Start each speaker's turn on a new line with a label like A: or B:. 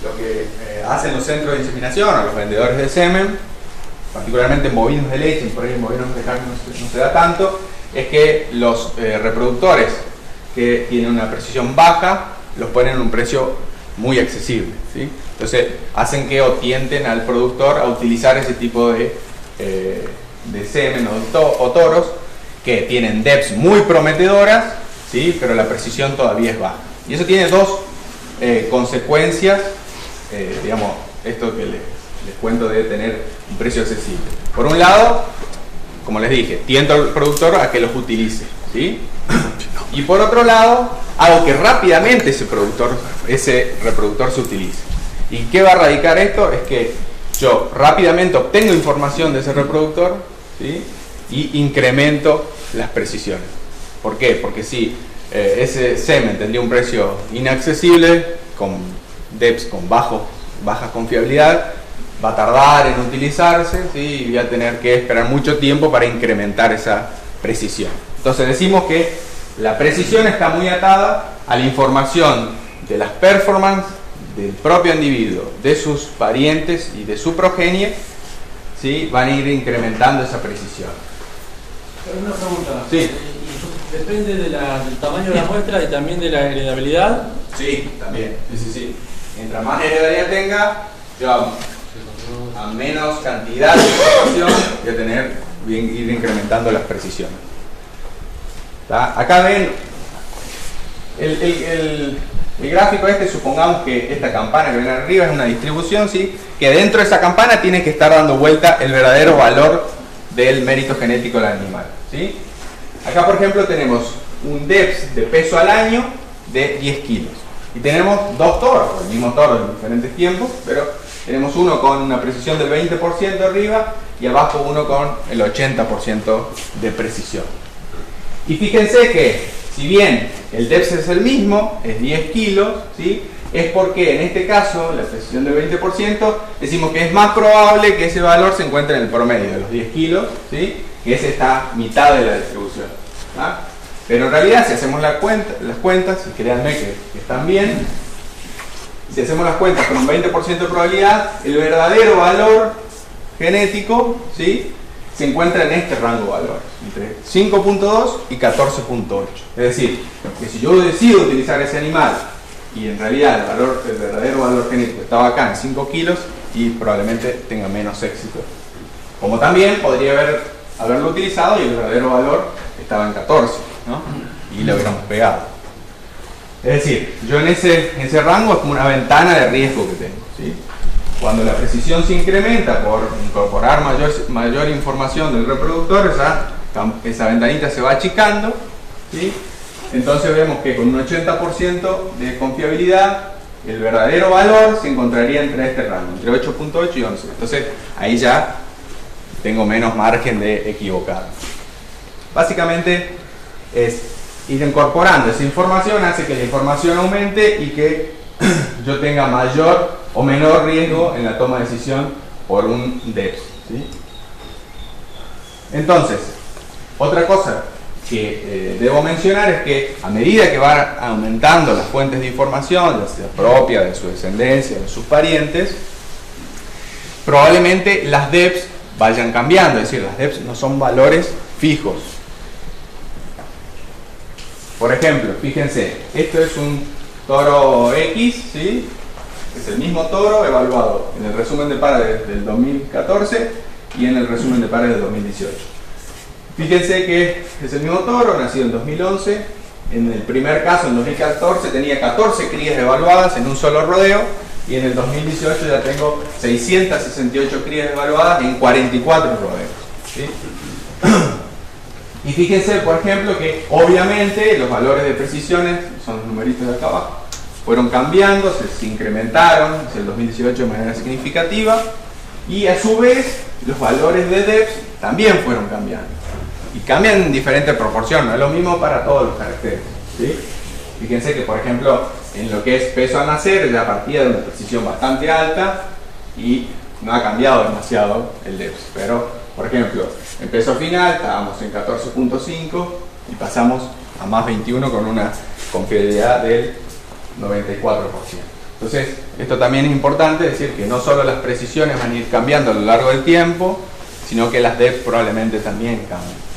A: lo que hacen los centros de inseminación o los vendedores de semen, particularmente en bovinos de leche, por ahí en bovinos de carne no se da tanto, es que los reproductores que tienen una precisión baja los ponen en un precio muy accesible, ¿sí? Entonces hacen que tienten al productor a utilizar ese tipo de semen o toros que tienen DEPs muy prometedoras, ¿sí? Pero la precisión todavía es baja. Y eso tiene dos consecuencias, digamos, esto que les cuento de tener un precio accesible. Por un lado, como les dije, tiento al productor a que los utilice, ¿sí? Y por otro lado, hago que rápidamente ese reproductor se utilice. ¿Y qué va a radicar esto? Es que yo rápidamente obtengo información de ese reproductor, ¿sí? Y incremento las precisiones. ¿Por qué? Porque si ese semen tendría un precio inaccesible, con DEPs con baja confiabilidad, va a tardar en utilizarse, ¿sí? Y voy a tener que esperar mucho tiempo para incrementar esa precisión. Entonces decimos que la precisión está muy atada a la información de las performances del propio individuo, de sus parientes y de su progenie, ¿sí? Van a ir incrementando esa precisión.
B: Una pregunta.
A: Sí.
B: ¿Depende del tamaño de la muestra y también de la heredabilidad?
A: Sí, también. Sí. Mientras más heredabilidad tenga, yo a menos cantidad de información voy a ir incrementando las precisiones. ¿Tá? Acá ven el gráfico supongamos que esta campana que ven arriba es una distribución, ¿sí? Que dentro de esa campana tiene que estar dando vuelta el verdadero valor del mérito genético del animal, ¿sí? Acá, por ejemplo, tenemos un DEPS de peso al año de 10 kilos. Y tenemos dos toros, el mismo toro en diferentes tiempos, pero tenemos uno con una precisión del 20% arriba y abajo uno con el 80% de precisión. Y fíjense que, si bien el DEPS es el mismo, es 10 kilos, ¿sí? Es porque en este caso, la precisión del 20%, decimos que es más probable que ese valor se encuentre en el promedio de los 10 kilos, ¿sí? Que es esta mitad de la distribución, ¿tá? Pero en realidad, si hacemos las cuentas, y créanme que están bien, si hacemos las cuentas con un 20% de probabilidad, el verdadero valor genético, ¿sí? Se encuentra en este rango de valores, entre 5.2 y 14.8. Es decir, que si yo decido utilizar ese animal y en realidad el verdadero valor genético estaba acá en 5 kilos, y probablemente tenga menos éxito. Como también podría haberlo utilizado y el verdadero valor estaba en 14, ¿no? Y lo hubiéramos pegado. Es decir, yo en ese rango es como una ventana de riesgo que tengo, ¿sí? Cuando la precisión se incrementa por incorporar mayor información del reproductor, esa ventanita se va achicando, ¿sí? Entonces vemos que con un 80% de confiabilidad el verdadero valor se encontraría entre este rango, entre 8.8 y 11. Entonces ahí ya tengo menos margen de equivocar. Básicamente es ir incorporando esa información, hace que la información aumente y que yo tenga mayor o menor riesgo en la toma de decisión por un DEPS, ¿sí? Entonces, otra cosa que debo mencionar es que a medida que van aumentando las fuentes de información, ya sea propia, de su descendencia, de sus parientes, probablemente las DEPS vayan cambiando, es decir, las DEPS no son valores fijos. Por ejemplo, fíjense, esto es un toro X, ¿sí? Es el mismo toro evaluado en el resumen de pares del 2014 y en el resumen de pares del 2018. Fíjense que es el mismo toro, nacido en 2011. En el primer caso, en 2014, tenía 14 crías evaluadas en un solo rodeo, y en el 2018 ya tengo 668 crías evaluadas en 44 rodeos, ¿sí? Y fíjense, por ejemplo, que obviamente los valores de precisiones, son los numeritos de acá abajo, fueron cambiando, se incrementaron hacia el 2018 de manera significativa, y a su vez los valores de DEPS también fueron cambiando, y cambian en diferente proporción, no es lo mismo para todos los caracteres, ¿sí? Fíjense que, por ejemplo, en lo que es peso al nacer ya partía de una precisión bastante alta y no ha cambiado demasiado el DEPS, pero por ejemplo en peso final estábamos en 14.5 y pasamos a más 21 con una confiabilidad del 94%. Entonces, esto también es importante, decir que no solo las precisiones van a ir cambiando a lo largo del tiempo, sino que las depth probablemente también cambien.